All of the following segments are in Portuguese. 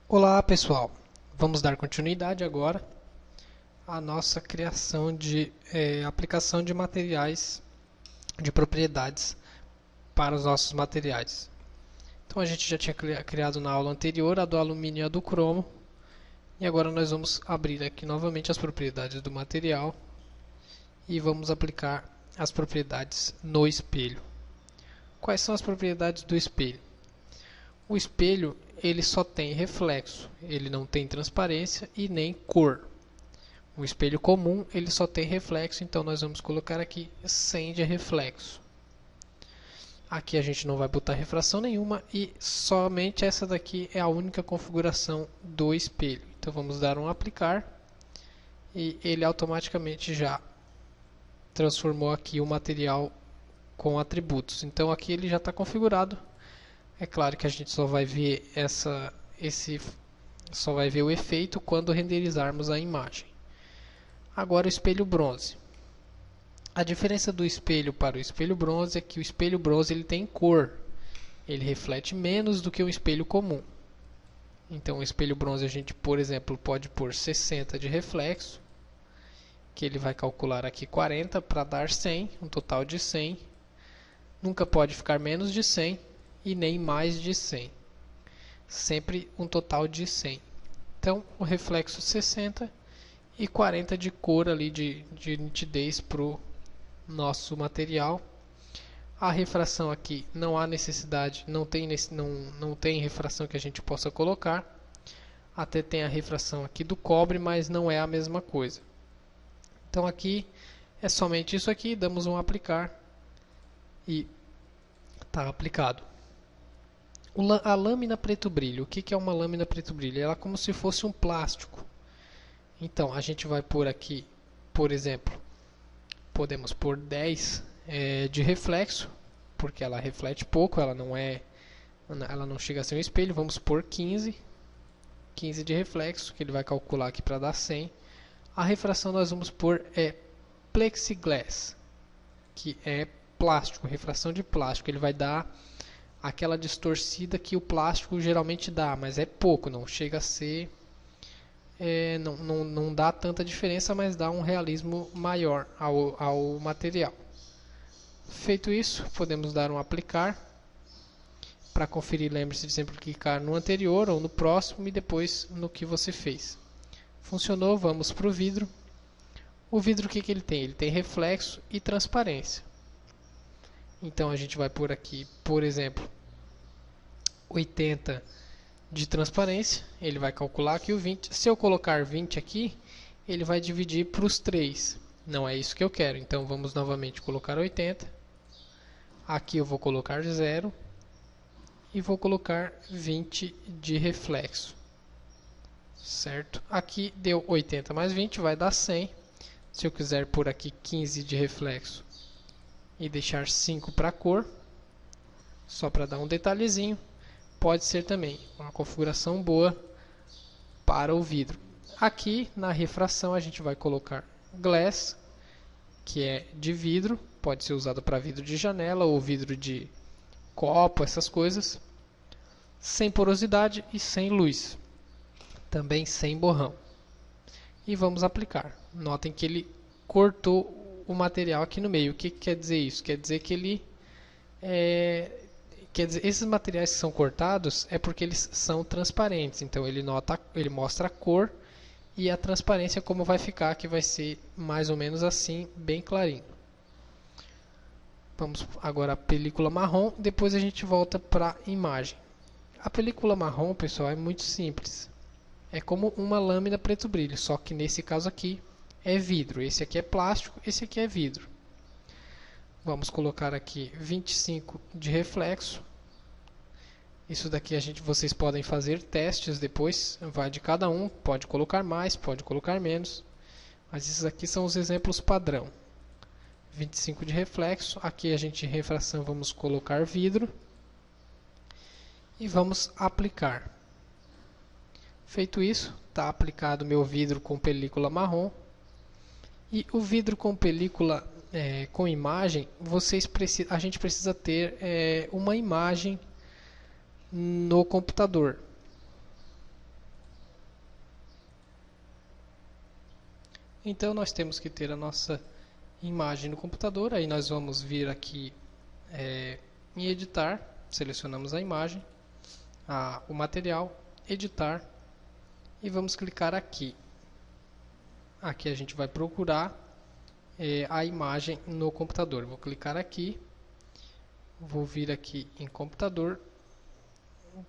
Olá pessoal, vamos dar continuidade agora à nossa criação de aplicação de materiais, de propriedades para os nossos materiais. Então a gente já tinha criado na aula anterior a do alumínio e a do cromo, e agora nós vamos abrir aqui novamente as propriedades do material e vamos aplicar as propriedades no espelho. Quais são as propriedades do espelho? O espelho ele só tem reflexo, ele não tem transparência e nem cor. O espelho comum ele só tem reflexo, então nós vamos colocar aqui 100 de reflexo. Aqui a gente não vai botar refração nenhuma e somente essa daqui é a única configuração do espelho. Então vamos dar um aplicar e ele automaticamente já transformou aqui o material com atributos. Então aqui ele já está configurado. É claro que a gente só vai ver só vai ver o efeito quando renderizarmos a imagem. Agora o espelho bronze. A diferença do espelho para o espelho bronze é que o espelho bronze ele tem cor. Ele reflete menos do que o espelho comum. Então o espelho bronze a gente, por exemplo, pode pôr 60 de reflexo, que ele vai calcular aqui 40 para dar 100, um total de 100. Nunca pode ficar menos de 100 e nem mais de 100. Sempre um total de 100. Então, o reflexo 60 e 40 de cor ali de nitidez para o nosso material. A refração aqui não há necessidade, não tem refração que a gente possa colocar. Até tem a refração aqui do cobre, mas não é a mesma coisa. Então aqui é somente isso aqui, damos um aplicar e está aplicado. A lâmina preto brilho. O que é uma lâmina preto brilho? Ela é como se fosse um plástico. Então, a gente vai pôr aqui, por exemplo, podemos pôr 10 de reflexo, porque ela reflete pouco, ela não chega a ser um espelho. Vamos pôr 15 de reflexo, que ele vai calcular aqui para dar 100. A refração nós vamos pôr plexiglass, que é plástico, refração de plástico. Ele vai dar aquela distorcida que o plástico geralmente dá, mas é pouco, não chega a ser, não dá tanta diferença, mas dá um realismo maior ao material. Feito isso, podemos dar um aplicar. Para conferir, lembre-se de sempre clicar no anterior ou no próximo e depois no que você fez. Funcionou, vamos para o vidro. O vidro, o que ele tem? Ele tem reflexo e transparência. Então a gente vai por aqui, por exemplo, 80 de transparência, ele vai calcular aqui o 20. Se eu colocar 20 aqui, ele vai dividir para os 3. Não é isso que eu quero, então vamos novamente colocar 80. Aqui eu vou colocar 0 e vou colocar 20 de reflexo. Certo? Aqui deu 80 mais 20, vai dar 100. Se eu quiser pôr aqui 15 de reflexo e deixar 5 para a cor, só para dar um detalhezinho, pode ser também uma configuração boa para o vidro. Aqui na refração a gente vai colocar glass, que é de vidro, pode ser usado para vidro de janela ou vidro de copo, essas coisas, sem porosidade e sem luz, também sem borrão. E vamos aplicar. Notem que ele cortou o material aqui no meio. O que quer dizer isso? Quer dizer que esses materiais que são cortados é porque eles são transparentes. Então ele mostra a cor e a transparência como vai ficar, que vai ser mais ou menos assim, bem clarinho. Vamos agora à película marrom, depois a gente volta para a imagem. A película marrom, pessoal, é muito simples. É como uma lâmina preto brilho, só que nesse caso aqui é vidro. Esse aqui é plástico, esse aqui é vidro. Vamos colocar aqui 25 de reflexo. Isso daqui vocês podem fazer testes depois, vai de cada um, pode colocar mais, pode colocar menos. Mas esses aqui são os exemplos padrão. 25 de reflexo, aqui a gente em refração vamos colocar vidro. E vamos aplicar. Feito isso, está aplicado meu vidro com película marrom. E o vidro com película com imagem, a gente precisa ter uma imagem no computador. Então nós temos que ter a nossa imagem no computador. Aí nós vamos vir aqui em editar, selecionamos a imagem, o material, editar, e vamos clicar aqui. Aqui a gente vai procurar a imagem no computador. Vou clicar aqui, vou vir aqui em computador,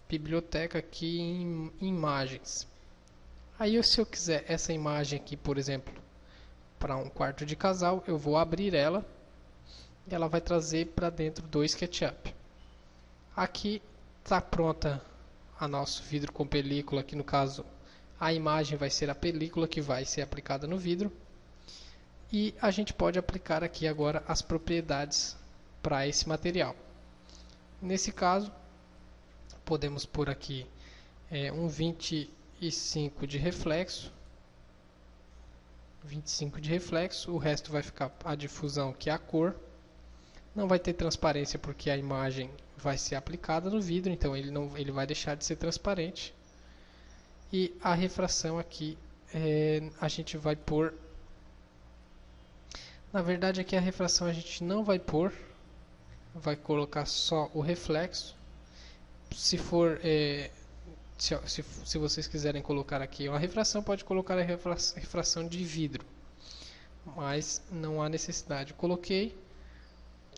biblioteca aqui em imagens. Aí se eu quiser essa imagem aqui, por exemplo, para um quarto de casal, eu vou abrir ela e ela vai trazer para dentro do SketchUp. Aqui está pronta a nosso vidro com película, aqui no caso a imagem vai ser a película que vai ser aplicada no vidro. E a gente pode aplicar aqui agora as propriedades para esse material. Nesse caso, podemos pôr aqui um 25 de reflexo. 25 de reflexo, o resto vai ficar a difusão, que é a cor. Não vai ter transparência porque a imagem vai ser aplicada no vidro, então ele vai deixar de ser transparente. E a refração aqui a gente vai pôr. Na verdade aqui a refração a gente não vai pôr, vai colocar só o reflexo. Se for se vocês quiserem colocar aqui uma refração, pode colocar a refração de vidro, mas não há necessidade. Coloquei,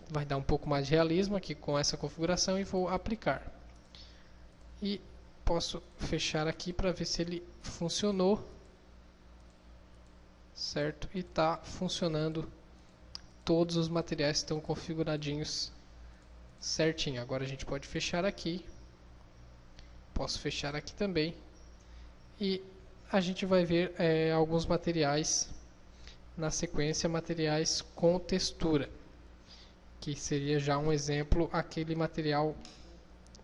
vai dar um pouco mais de realismo aqui com essa configuração e vou aplicar. E posso fechar aqui para ver se ele funcionou, certo? E está funcionando, todos os materiais estão configuradinhos certinho. Agora a gente pode fechar aqui, posso fechar aqui também, e a gente vai ver alguns materiais na sequência, materiais com textura, que seria já um exemplo, aquele material,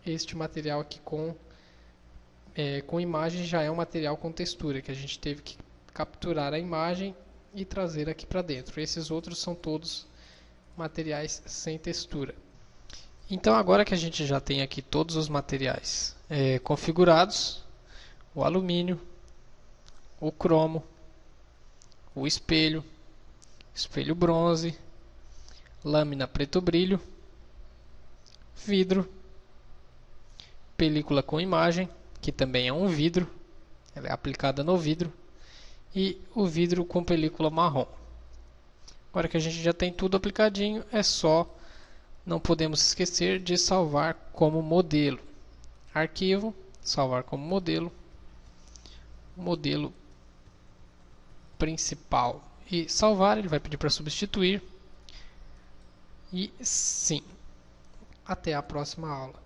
este material aqui com imagem já é um material com textura, que a gente teve que capturar a imagem e trazer aqui para dentro. Esses outros são todos materiais sem textura. Então agora que a gente já tem aqui todos os materiais configurados, o alumínio, o cromo, o espelho bronze, lâmina preto brilho, vidro, película com imagem, que também é um vidro, ela é aplicada no vidro, e o vidro com película marrom. Agora que a gente já tem tudo aplicadinho, não podemos esquecer de salvar como modelo. Arquivo, salvar como modelo, modelo principal, e salvar. Ele vai pedir para substituir, e sim. Até a próxima aula.